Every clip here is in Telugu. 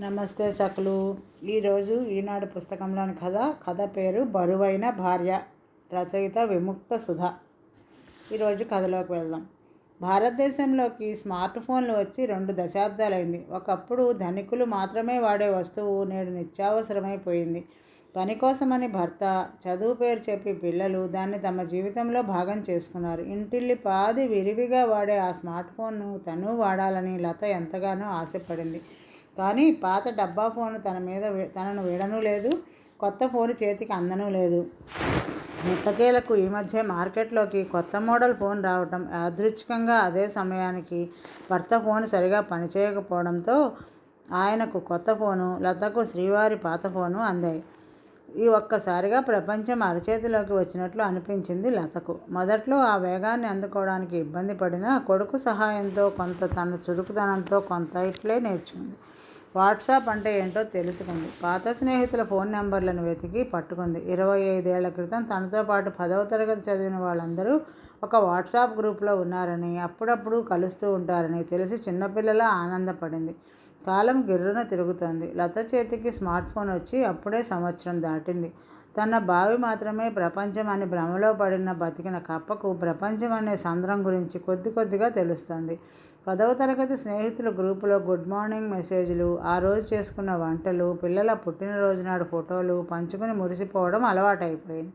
నమస్తే సకులు. ఈరోజు ఈనాడు పుస్తకంలోని కథ పేరు బరువైన భార్య. రచయిత విముక్త సుధ. ఈరోజు కథలోకి వెళ్దాం. భారతదేశంలోకి స్మార్ట్ ఫోన్లు వచ్చి 2 దశాబ్దాలైంది. ఒకప్పుడు ధనికులు మాత్రమే వాడే వస్తువు నేడు నిత్యావసరమైపోయింది. పని కోసమని భర్త, చదువు పేరు చెప్పి పిల్లలు దాన్ని తమ జీవితంలో భాగం చేసుకున్నారు. ఇంటిల్లిపాది విరివిగా వాడే ఆ స్మార్ట్ ఫోన్ను తను వాడాలని లత ఎంతగానో ఆశపడింది. కానీ పాత డబ్బా ఫోను తనను వీడనూ లేదు, కొత్త ఫోను చేతికి అందనూ లేదు. ఎట్టకేలకు ఈ మధ్య మార్కెట్లోకి కొత్త మోడల్ ఫోన్ రావటం, యాదృచ్ఛికంగా అదే సమయానికి భర్త ఫోను సరిగా పనిచేయకపోవడంతో ఆయనకు కొత్త ఫోను, లతకు శ్రీవారి పాత ఫోను అందాయి. ఈ ఒక్కసారిగా ప్రపంచం అరచేతిలోకి వచ్చినట్లు అనిపించింది లతకు. మొదట్లో ఆ వేగాన్ని అందుకోవడానికి ఇబ్బంది పడినా కొడుకు సహాయంతో కొంత, తన చురుకుదనంతో కొంత ఇట్లే నేర్చుకుంది. వాట్సాప్ అంటే ఏంటో తెలుసుకుంది. పాత స్నేహితుల ఫోన్ నెంబర్లను వెతికి పట్టుకుంది. 25 ఏళ్ల క్రితం తనతో పాటు 10వ తరగతి చదివిన వాళ్ళందరూ ఒక వాట్సాప్ గ్రూప్లో ఉన్నారని, అప్పుడప్పుడు కలుస్తూ ఉంటారని తెలిసి చిన్నపిల్లలా ఆనందపడింది. కాలం గిర్రున తిరుగుతోంది. లత చేతికి స్మార్ట్ ఫోన్ వచ్చి అప్పుడే సంవత్సరం దాటింది. తన బావి మాత్రమే ప్రపంచం అని భ్రమలో పడిన బతికిన కప్పకు ప్రపంచం అనే సంద్రం గురించి కొద్ది కొద్దిగా తెలుస్తోంది. 10వ తరగతి స్నేహితుల గ్రూపులో గుడ్ మార్నింగ్ మెసేజ్లు, ఆ రోజు చేసుకున్న వంటలు, పిల్లల పుట్టినరోజు నాడు ఫోటోలు పంచుకుని మురిసిపోవడం అలవాటైపోయింది.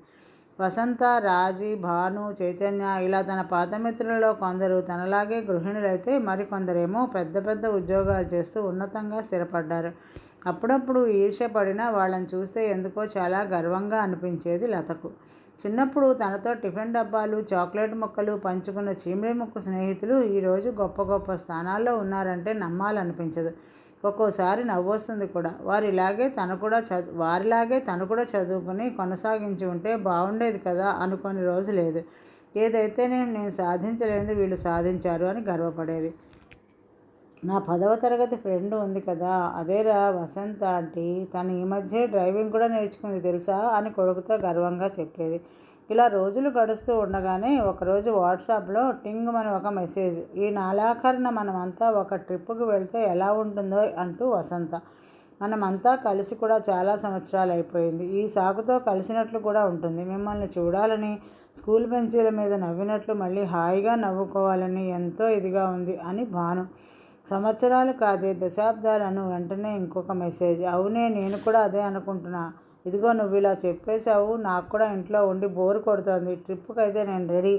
వసంత, రాజీ, భాను, చైతన్య ఇలా తన పాత మిత్రులలో కొందరు తనలాగే గృహిణులైతే మరికొందరేమో పెద్ద పెద్ద ఉద్యోగాలు చేస్తూ ఉన్నతంగా స్థిరపడ్డారు. అప్పుడప్పుడు ఈర్ష్యపడినా వాళ్ళని చూస్తే ఎందుకో చాలా గర్వంగా అనిపించేది లతకు. చిన్నప్పుడు తనతో టిఫిన్ డబ్బాలు, చాక్లెట్ ముక్కలు పంచుకున్న చీమిడి ముక్కు స్నేహితులు ఈరోజు గొప్ప గొప్ప స్థానాల్లో ఉన్నారంటే నమ్మాలనిపించదు. ఒక్కోసారి నవ్వొస్తుంది కూడా. వారిలాగే తను కూడా చదువుకుని కొనసాగించి ఉంటే బాగుండేది కదా అనుకునే రోజు లేదు. ఏదైతే నేను సాధించలేనిది వీళ్ళు సాధించారు అని గర్వపడేది. నా 10వ తరగతి ఫ్రెండ్ ఉంది కదా, అదేరా వసంత ఆంటీ, తను ఈ మధ్య డ్రైవింగ్ కూడా నేర్చుకుంది తెలుసా అని కొడుకుతో గర్వంగా చెప్పేది. ఇలా రోజులు గడుస్తూ ఉండగానే ఒకరోజు వాట్సాప్లో టింగ్ ఒక మెసేజ్. ఈ నెలాఖరున మనమంతా ఒక ట్రిప్పుకి వెళ్తే ఎలా ఉంటుందో అంటూ వసంత. మనమంతా కలిసి కూడా చాలా సంవత్సరాలు అయిపోయింది. ఈ సాకుతో కలిసినట్లు కూడా ఉంటుంది. మిమ్మల్ని చూడాలని, స్కూల్ బెంచీల మీద నవ్వినట్లు మళ్ళీ హాయిగా నవ్వుకోవాలని ఎంతో ఇదిగా ఉంది అని భాను. సంవత్సరాలు కాదే దశాబ్దాలను. వెంటనే ఇంకొక మెసేజ్. అవునే, నేను కూడా అదే అనుకుంటున్నా. ఇదిగో నువ్వు ఇలా చెప్పేశావు, నాకు కూడా ఇంట్లో ఉండి బోరు కొడుతోంది. ట్రిప్పుకి అయితే నేను రెడీ.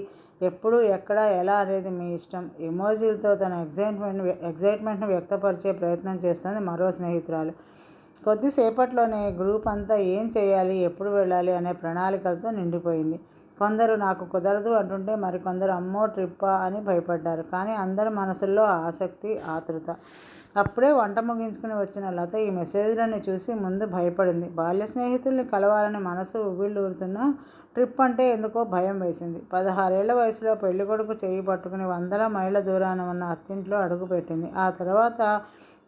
ఎప్పుడు, ఎక్కడ, ఎలా అనేది మీ ఇష్టం. ఎమోజీలతో తన ఎగ్జైట్మెంట్ను వ్యక్తపరిచే ప్రయత్నం చేస్తుంది మరో స్నేహితురాలు. కొద్దిసేపట్లోనే గ్రూప్ అంతా ఏం చేయాలి, ఎప్పుడు వెళ్ళాలి అనే ప్రణాళికలతో నిండిపోయింది. కొందరు నాకు కుదరదు అంటుంటే మరికొందరు అమ్మో ట్రిప్పా అని భయపడ్డారు. కానీ అందరి మనసుల్లో ఆసక్తి, ఆతృత. అప్పుడే వంట ముగించుకుని వచ్చిన లత ఈ మెసేజ్లను చూసి ముందు భయపడింది. బాల్య స్నేహితుల్ని కలవాలని మనసు ఉవ్విళ్ళూరుతున్నా ట్రిప్ అంటే ఎందుకో భయం వేసింది. 16 ఏళ్ల వయసులో పెళ్ళికొడుకు చేయి పట్టుకుని 100 మైళ్ళ దూరాన ఉన్న అత్తింట్లో అడుగుపెట్టింది. ఆ తర్వాత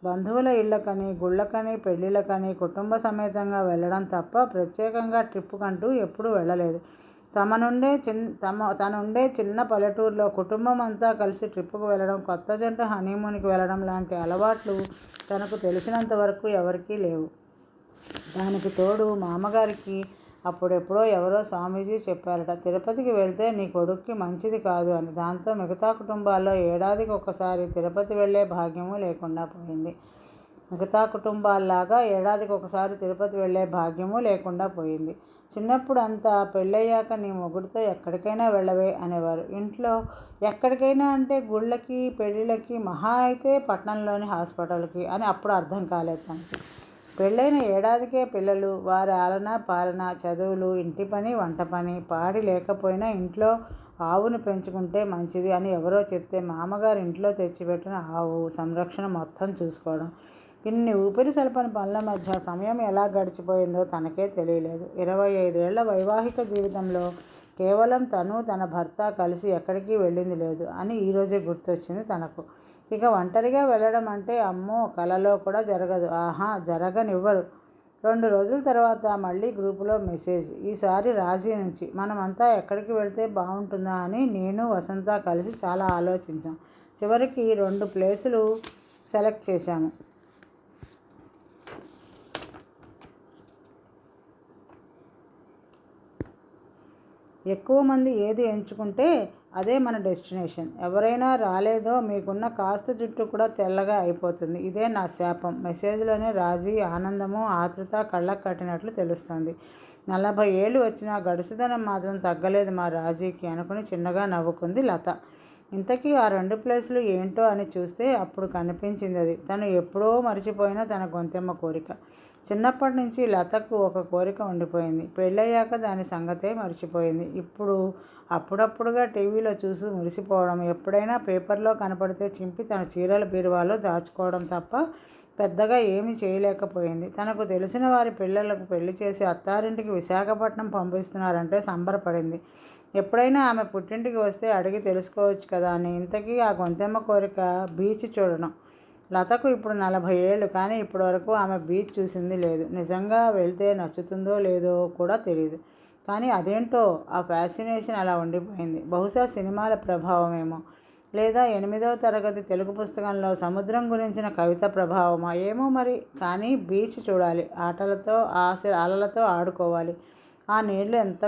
బంధువుల ఇళ్లకని, గుళ్ళకని, పెళ్ళిళ్ళకని కుటుంబ సమేతంగా వెళ్ళడం తప్ప ప్రత్యేకంగా ట్రిప్పుకంటూ ఎప్పుడూ వెళ్ళలేదు. తనుండే చిన్న పల్లెటూరులో కుటుంబం అంతా కలిసి ట్రిప్పుకు వెళ్ళడం, కొత్త జంట హనీమూన్కి వెళ్ళడం లాంటి అలవాట్లు తనకు తెలిసినంత వరకు ఎవరికీ లేవు. దానికి తోడు మామగారికి అప్పుడెప్పుడో ఎవరో స్వామీజీ చెప్పారట, తిరుపతికి వెళ్తే నీ కొడుక్కి మంచిది కాదు అని. దాంతో మిగతా కుటుంబాల్లో ఏడాదికి ఒకసారి తిరుపతి వెళ్ళే భాగ్యము లేకుండా పోయింది. చిన్నప్పుడు అంతా పెళ్ళయ్యాక నీ మొగుడితో ఎక్కడికైనా వెళ్ళవే అనేవారు. ఇంట్లో ఎక్కడికైనా అంటే గుళ్ళకి, పెళ్ళిళ్ళకి, మహా అయితే పట్టణంలోని హాస్పిటల్కి అని. అప్పుడు అర్థం కాలేదు తనకి. పెళ్ళైన ఏడాదికే పిల్లలు, వారి ఆలన పాలన, చదువులు, ఇంటి పని, వంట పని. పాడి లేకపోయినా ఇంట్లో ఆవును పెంచుకుంటే మంచిది అని ఎవరో చెప్తే మామగారు ఇంట్లో తెచ్చిపెట్టిన ఆవు సంరక్షణ మొత్తం చూసుకోవడం. ఇన్ని ఊపిరి సలపని పనుల మధ్య సమయం ఎలా గడిచిపోయిందో తనకే తెలియలేదు. 25 ఏళ్ల వైవాహిక జీవితంలో కేవలం తను, తన భర్త కలిసి ఎక్కడికి వెళ్ళింది లేదు అని ఈరోజే గుర్తొచ్చింది తనకు. ఇక ఒంటరిగా వెళ్ళడం అంటే అమ్మో కలలో కూడా జరగదు. ఆహా, జరగనివ్వరు. 2 రోజుల తర్వాత మళ్ళీ గ్రూపులో మెసేజ్. ఈసారి రాజీ నుంచి. మనమంతా ఎక్కడికి వెళ్తే బాగుంటుందా అని నేను, వసంత కలిసి చాలా ఆలోచించాం. చివరికి 2 ప్లేసులు సెలెక్ట్ చేశాము. ఎక్కువ మంది ఏది ఎంచుకుంటే అదే మన డెస్టినేషన్. ఎవరైనా రాలేదో మీకున్న కాస్త జుట్టు కూడా తెల్లగా అయిపోతుంది. ఇదే నా శాపం. మెసేజ్లోనే రాజీ, ఆనందము, ఆతృత కళ్ళకు కట్టినట్లు తెలుస్తోంది. 40 ఏళ్ళు వచ్చినా గడుసుదనం మాత్రం తగ్గలేదు మా రాజీకి అనుకుని చిన్నగా నవ్వుకుంది లత. ఇంతకీ ఆ 2 ప్లేసులు ఏంటో అని చూస్తే అప్పుడు కనిపించింది అది. తను ఎప్పుడో మర్చిపోయిన తన గొంతెమ్మ కోరిక. చిన్నప్పటి నుంచి లతకు ఒక కోరిక ఉండిపోయింది. పెళ్ళయ్యాక దాని సంగతే మర్చిపోయింది. ఇప్పుడు అప్పుడప్పుడుగా టీవీలో చూసి మురిసిపోవడం, ఎప్పుడైనా పేపర్లో కనపడితే చింపి తన చీరల బీరువాలో దాచుకోవడం తప్ప పెద్దగా ఏమీ చేయలేకపోయింది. తనకు తెలిసిన వారి పిల్లలకు పెళ్లి చేసి అత్తారింటికి విశాఖపట్నం పంపిస్తున్నారంటే సంబరపడింది. ఎప్పుడైనా ఆమె పుట్టింటికి వస్తే అడిగి తెలుసుకోవచ్చు కదా అని. ఇంతకీ ఆ గొంతెమ్మ కోరిక బీచ్ చూడడం. లతకు ఇప్పుడు 40 ఏళ్ళు, కానీ ఇప్పటి వరకు ఆమె బీచ్ చూసింది లేదు. నిజంగా వెళ్తే నచ్చుతుందో లేదో కూడా తెలియదు. కానీ అదేంటో ఆ ఫ్యాసినేషన్ అలా ఉండిపోయింది. బహుశా సినిమాల ప్రభావమేమో, లేదా 8వ తరగతి తెలుగు పుస్తకంలో సముద్రం గురించిన కవిత ప్రభావమా ఏమో మరి. కానీ బీచ్ చూడాలి, అలలతో ఆడుకోవాలి, ఆ నీళ్లు ఎంత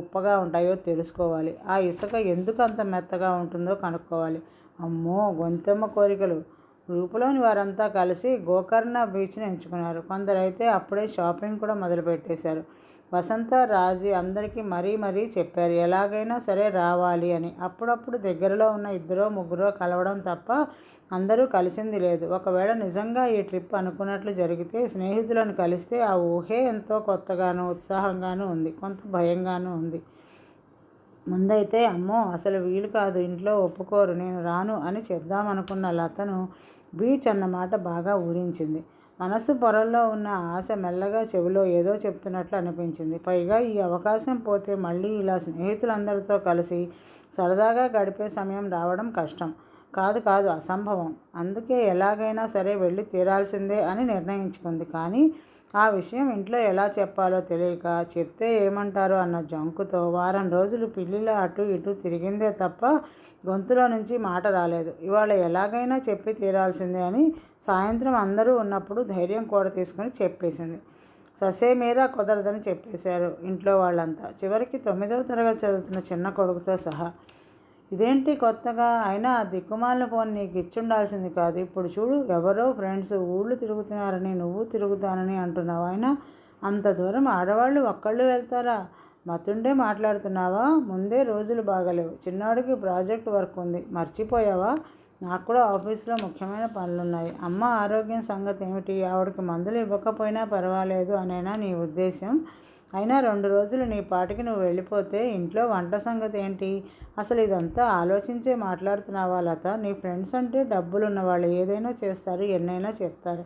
ఉప్పగా ఉంటాయో తెలుసుకోవాలి, ఆ ఇసుక ఎందుకు అంత మెత్తగా ఉంటుందో కనుక్కోవాలి. అమ్మో, గొంతెమ్మ కోరికలు. గ్రూపులోని వారంతా కలిసి గోకర్ణ బీచ్ని ఎంచుకున్నారు. కొందరైతే అప్పుడే షాపింగ్ కూడా మొదలుపెట్టేశారు. వసంత, రాజీ అందరికీ మరీ చెప్పారు ఎలాగైనా సరే రావాలి అని. అప్పుడప్పుడు దగ్గరలో ఉన్న 2 3 కలవడం తప్ప అందరూ కలిసింది లేదు. ఒకవేళ నిజంగా ఈ ట్రిప్ అనుకున్నట్లు జరిగితే, స్నేహితులను కలిస్తే ఆ ఊహే ఎంతో కొత్తగాను ఉత్సాహంగానూ ఉంది, కొంత భయంగానూ ఉంది. ముందైతే అమ్మో అసలు వీలు కాదు, ఇంట్లో ఒప్పుకోరు, నేను రాను అని చెప్దామనుకున్న లతను బీచ్ అన్నమాట బాగా ఊరించింది. మనసు పొరల్లో ఉన్న ఆశ మెల్లగా చెవిలో ఏదో చెప్తున్నట్లు అనిపించింది. పైగా ఈ అవకాశం పోతే మళ్ళీ ఇలా స్నేహితులందరితో కలిసి సరదాగా గడిపే సమయం రావడం కష్టం. కాదు, అసంభవం. అందుకే ఎలాగైనా సరే వెళ్ళి తీరాల్సిందే అని నిర్ణయించుకుంది. కానీ ఆ విషయం ఇంట్లో ఎలా చెప్పాలో తెలియక, చెప్తే ఏమంటారో అన్న జంకుతో వారం రోజులు పిల్లిలా అటు ఇటు తిరిగిందే తప్ప గొంతులో నుంచి మాట రాలేదు. ఇవాళ ఎలాగైనా చెప్పి తీరాల్సిందే అని సాయంత్రం అందరూ ఉన్నప్పుడు ధైర్యం కూడా తీసుకుని చెప్పేసింది. ససేమీరా కుదరదని చెప్పేశారు ఇంట్లో వాళ్ళంతా, చివరికి 9వ తరగతి చదువుతున్న చిన్న కొడుకుతో సహా. ఇదేంటి కొత్తగా? అయినా ఆ దిక్కుమాలిన ఫోన్ నీకు ఇచ్చుండాల్సింది కాదు. ఇప్పుడు చూడు, ఎవరో ఫ్రెండ్స్ ఊళ్ళు తిరుగుతున్నారని నువ్వు తిరుగుతానని అంటున్నావు. అయినా అంత దూరం ఆడవాళ్ళు ఒక్కళ్ళు వెళ్తారా? మతుండే మాట్లాడుతున్నావా? ముందే రోజులు బాగలేవు, చిన్నాడికి ప్రాజెక్ట్ వర్క్ ఉంది, మర్చిపోయావా? నాకు కూడా ఆఫీస్లో ముఖ్యమైన పనులున్నాయి. అమ్మ ఆరోగ్యం సంగతి ఏమిటి? ఆవిడకి మందులు ఇవ్వకపోయినా పర్వాలేదు అనేనా నీ ఉద్దేశం? అయినా 2 రోజులు నీ పాటికి నువ్వు వెళ్ళిపోతే ఇంట్లో వంట సంగతి ఏంటి? అసలు ఇదంతా ఆలోచించే మాట్లాడుతున్నావా లత? నీ ఫ్రెండ్స్ అంటే డబ్బులున్న వాళ్ళు, ఏదైనా చేస్తారు, ఎన్నైనా చెప్తారు.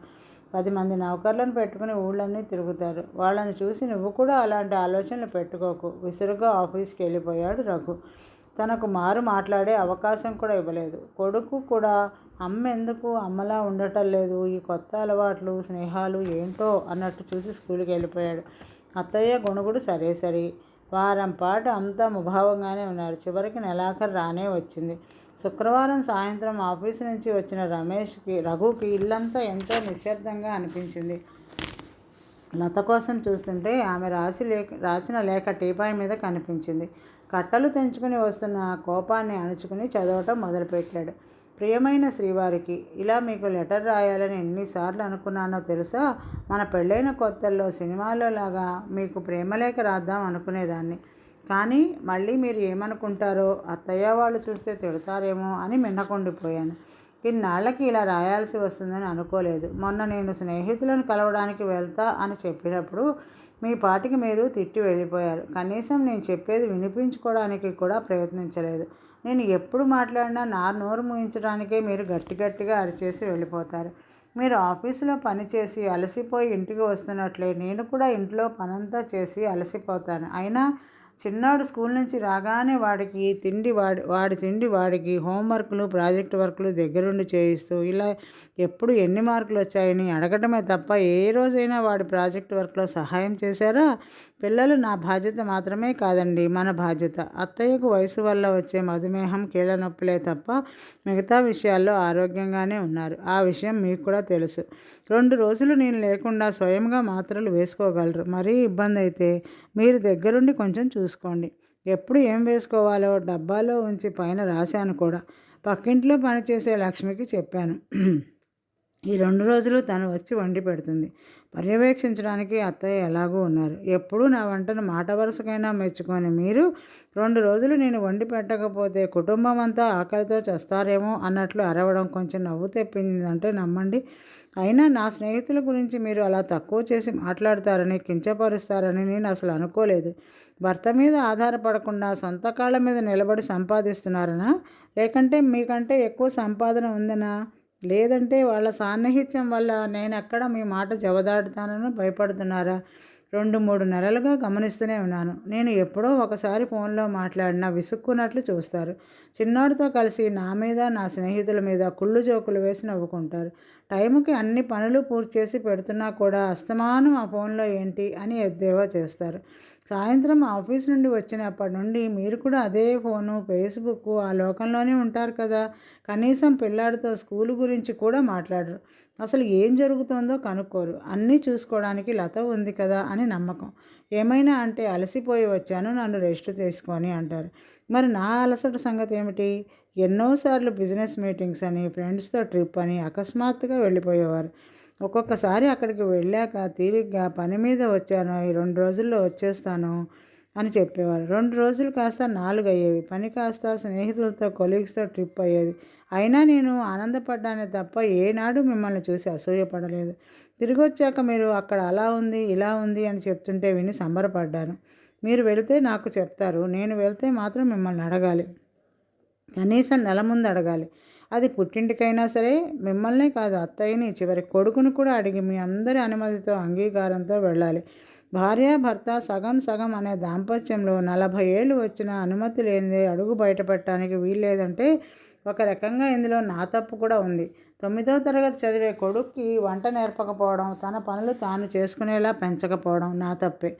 10 మంది నౌకర్లను పెట్టుకుని ఊళ్ళన్నీ తిరుగుతారు. వాళ్ళని చూసి నువ్వు కూడా అలాంటి ఆలోచనలు పెట్టుకోకు. విసురుగా ఆఫీస్కి వెళ్ళిపోయాడు రఘు. తనకు మాట్లాడే అవకాశం కూడా ఇవ్వలేదు. కొడుకు కూడా అమ్మ ఎందుకు అమ్మలా ఉండటం లేదు, ఈ కొత్త అలవాట్లు స్నేహాలు ఏంటో అన్నట్టు చూసి స్కూల్కి వెళ్ళిపోయాడు. అత్తయ్య గొణుగుడు సరే. వారం పాటు అంతా ముభావంగానే ఉన్నారు. చివరికి నెలాఖరు రానే వచ్చింది. శుక్రవారం సాయంత్రం ఆఫీసు నుంచి వచ్చిన రఘుకి ఇల్లంతా ఎంతో నిశ్శబ్దంగా అనిపించింది. లత కోసం చూస్తుంటే ఆమె రాసిన లేఖ టీపాయ్ మీద కనిపించింది. కట్టలు తెంచుకుని వస్తున్న కోపాన్ని అణుచుకుని చదవటం మొదలుపెట్టాడు. ప్రియమైన శ్రీవారికి, ఇలా మీకు లెటర్ రాయాలని ఎన్నిసార్లు అనుకున్నానో తెలుసా? మన పెళ్ళైన కొత్తల్లో సినిమాలో లాగా మీకు ప్రేమలేఖ రాద్దాం అనుకునేదాన్ని. కానీ మళ్ళీ మీరు ఏమనుకుంటారో, అత్తయ్య వాళ్ళు చూస్తే తిడతారేమో అని మిన్నకుండిపోయాను. ఇన్నాళ్ళకి ఇలా రాయాల్సి వస్తుందని అనుకోలేదు. మొన్న నేను స్నేహితులను కలవడానికి వెళ్తా అని చెప్పినప్పుడు మీ పాటికి మీరు తిట్టి వెళ్ళిపోయారు. కనీసం నేను చెప్పేది వినిపించుకోవడానికి కూడా ప్రయత్నించలేదు. నేను ఎప్పుడు మాట్లాడినా నా నోరు ముగించడానికే మీరు గట్టిగా అరిచేసి వెళ్ళిపోతారు. మీరు ఆఫీసులో పనిచేసి అలసిపోయి ఇంటికి వస్తున్నట్లే నేను కూడా ఇంట్లో పనంతా చేసి అలసిపోతాను. అయినా చిన్నాడు స్కూల్ నుంచి రాగానే వాడి తిండి వాడికి హోంవర్క్లు ప్రాజెక్ట్ వర్క్లు దగ్గరుండి చేయిస్తూ ఇలా ఎప్పుడు ఎన్ని మార్కులు వచ్చాయని అడగటమే తప్ప ఏ రోజైనా వాడి ప్రాజెక్ట్ వర్క్లో సహాయం చేశారా? పిల్లలు నా బాధ్యత మాత్రమే కాదండి, మన బాధ్యత. అత్తయ్యకు వయసు వల్ల వచ్చే మధుమేహం, కీళ్ళ నొప్పులే తప్ప మిగతా విషయాల్లో ఆరోగ్యంగానే ఉన్నారు. ఆ విషయం మీకు కూడా తెలుసు. 2 రోజులు నేను లేకుండా స్వయంగా మాత్రలు వేసుకోగలరు. మరీ ఇబ్బంది అయితే మీరు దగ్గరుండి కొంచెం చూసుకోండి. ఎప్పుడు ఏం వేసుకోవాలో డబ్బాలో ఉంచి పైన రాశాను కూడా. పక్కింట్లో పనిచేసే లక్ష్మికి చెప్పాను. ఈ 2 రోజులు తను వచ్చి వండి పెడుతుంది. పర్యవేక్షించడానికి అత్తయ్య ఎలాగూ ఉన్నారు. ఎప్పుడూ నా వంటను మాట వరుసకైనా మెచ్చుకొని మీరు 2 రోజులు నేను వండి పెట్టకపోతే కుటుంబం అంతా ఆకలితో చస్తారేమో అన్నట్లు అరవడం కొంచెం నవ్వు తెప్పిందంటే నమ్మండి. అయినా నా స్నేహితుల గురించి మీరు అలా తక్కువ చేసి మాట్లాడతారని, కించపరుస్తారని నేను అసలు అనుకోలేదు. భర్త మీద ఆధారపడకుండా సొంత కాళ్ళ మీద నిలబడి సంపాదిస్తున్నారనా? లేకంటే మీకంటే ఎక్కువ సంపాదన ఉందనా? లేదంటే వాళ్ళ సాన్నిహిత్యం వల్ల నేనెక్కడ మీ మాట జవదాటుతానని భయపడుతున్నారా? 2-3 నెలలుగా గమనిస్తూనే ఉన్నాను. నేను ఎప్పుడో ఒకసారి ఫోన్లో మాట్లాడినా విసుక్కున్నట్లు చూస్తారు. చిన్నోడితో కలిసి నా మీద, నా స్నేహితుల మీద కుళ్ళు జోకులు వేసి నవ్వుకుంటారు. టైంకి అన్ని పనులు పూర్తి చేసి పెడుతున్నా కూడా అస్తమానం ఆ ఫోన్లో ఏంటి అని ఎద్దేవా చేస్తారు. సాయంత్రం ఆఫీస్ నుండి వచ్చినప్పటి నుండి మీరు కూడా అదే ఫోను, ఫేస్బుక్ ఆ లోకంలోనే ఉంటారు కదా. కనీసం పిల్లాడితో స్కూలు గురించి కూడా మాట్లాడరు. అసలు ఏం జరుగుతోందో కనుక్కోరు. అన్నీ చూసుకోవడానికి లత ఉంది కదా అని నమ్మకం. ఏమైనా అంటే అలసిపోయి వచ్చాను, నన్ను రెస్ట్ తీసుకొని అంటారు. మరి నా అలసట సంగతి ఏమిటి? ఎన్నోసార్లు బిజినెస్ మీటింగ్స్ అని, ఫ్రెండ్స్తో ట్రిప్ అని అకస్మాత్తుగా వెళ్ళిపోయేవారు. ఒక్కొక్కసారి అక్కడికి వెళ్ళాక తీరిగ్గా పని మీద వచ్చాను, ఈ 2 రోజుల్లో వచ్చేస్తాను అని చెప్పేవారు. 2 రోజులు కాస్త 4 అయ్యేవి. పని కాస్త స్నేహితులతో, కొలీగ్స్తో ట్రిప్ అయ్యేది. అయినా నేను ఆనందపడ్డానే తప్ప ఏనాడు మిమ్మల్ని చూసి అసూయపడలేదు. తిరిగొచ్చాక మీరు అక్కడ అలా ఉంది, ఇలా ఉంది అని చెప్తుంటే విని సంబరపడ్డాను. మీరు వెళితే నాకు చెప్తారు, నేను వెళ్తే మాత్రం మిమ్మల్ని అడగాలి. కనీసం నెల ముందు అడగాలి. అది పుట్టింటికైనా సరే. మిమ్మల్నే కాదు, అత్తయ్యని, చివరి కొడుకును కూడా అడిగి మీ అందరి అనుమతితో, అంగీకారంతో వెళ్ళాలి. భార్యాభర్త సగం సగం అనే దాంపత్యంలో 40 ఏళ్ళు వచ్చినా అనుమతి లేనిదే అడుగు బయటపెట్టడానికి వీల్లేదంటే ఒక రకంగా ఇందులో నా తప్పు కూడా ఉంది. 9వ తరగతి చదివే కొడుక్కి వంట నేర్పకపోవడం, తన పనులు తాను చేసుకునేలా పెంచకపోవడం నా తప్పే.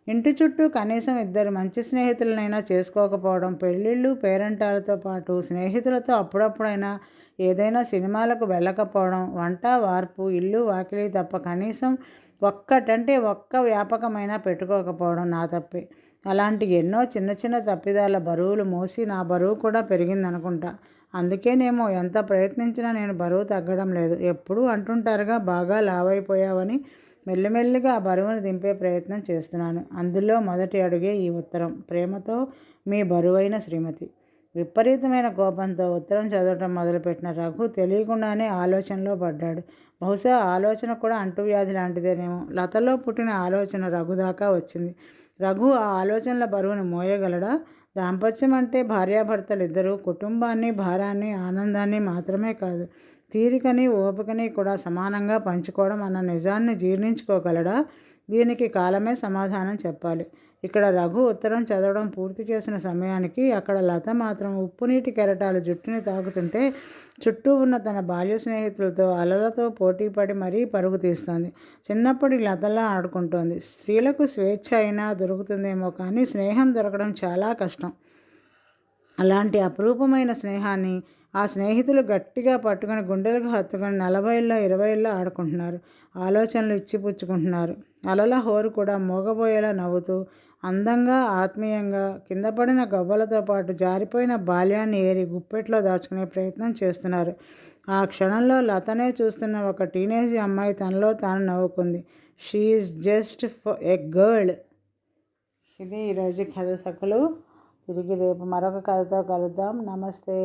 ఇంటి చుట్టూ కనీసం 2 మంచి స్నేహితులనైనా చేసుకోకపోవడం, పెళ్ళిళ్ళు, పేరెంటాలతో పాటు స్నేహితులతో అప్పుడప్పుడైనా ఏదైనా సినిమాలకు వెళ్ళకపోవడం, వంట, వార్పు, ఇల్లు, వాకిలి తప్ప కనీసం ఒక్క వ్యాపకమైనా పెట్టుకోకపోవడం నా తప్పే. అలాంటి ఎన్నో చిన్న చిన్న తప్పిదాల బరువులు మోసి నా బరువు కూడా పెరిగిందనుకుంటా. అందుకేనేమో ఎంత ప్రయత్నించినా నేను బరువు తగ్గడం లేదు. ఎప్పుడూ అంటుంటారుగా బాగా లావైపోయావని. మెల్లిమెల్లిగా ఆ బరువును దింపే ప్రయత్నం చేస్తున్నాను. అందులో మొదటి అడుగే ఈ ఉత్తరం. ప్రేమతో మీ బరువైన శ్రీమతి. విపరీతమైన కోపంతో ఉత్తరం చదవటం మొదలుపెట్టిన రఘు తెలియకుండానే ఆలోచనలో పడ్డాడు. బహుశా ఆలోచన కూడా అంటువ్యాధి లాంటిదేనేమో. లతలో పుట్టిన ఆలోచన రఘు దాకా వచ్చింది. రఘు ఆ ఆలోచనల బరువును మోయగలడా? దాంపత్యం అంటే భార్యాభర్తలు ఇద్దరూ కుటుంబాన్ని, భారాన్ని, ఆనందాన్ని మాత్రమే కాదు, తీరికని, ఓపికని కూడా సమానంగా పంచుకోవడం అన్న నిజాన్ని జీర్ణించుకోగలడా? దీనికి కాలమే సమాధానం చెప్పాలి. ఇక్కడ రఘు ఉత్తరం చదవడం పూర్తి చేసిన సమయానికి అక్కడ లత మాత్రం ఉప్పునీటి కెరటాలు జుట్టుని తాకుతుంటే చుట్టూ ఉన్న తన బాల్య స్నేహితులతో అలలతో పోటీపడి మరీ పరుగు తీస్తోంది. చిన్నప్పటి లతలా ఆడుకుంటోంది. స్త్రీలకు స్వేచ్ఛ అయినా దొరుకుతుందేమో కానీ స్నేహం దొరకడం చాలా కష్టం. అలాంటి అపురూపమైన స్నేహాన్ని ఆ స్నేహితులు గట్టిగా పట్టుకొని గుండెలకు హత్తుకొని 40ల్లో 20ల్లో ఆడుకుంటున్నారు. ఆలోచనలు ఇచ్చిపుచ్చుకుంటున్నారు. అలల హోరు కూడా మోగబోయేలా నవ్వుతూ అందంగా, ఆత్మీయంగా కిందపడిన గవ్వలతో పాటు జారిపోయిన బాల్యాన్ని ఏరి గుప్పెట్లో దాచుకునే ప్రయత్నం చేస్తున్నారు. ఆ క్షణంలో లతనే చూస్తున్న ఒక టీనేజ్ అమ్మాయి తనలో తాను నవ్వుకుంది. She is just a girl. ఇది ఈరోజు కథ సఖులు. తిరిగి రేపు మరొక కథతో కలుద్దాం. నమస్తే.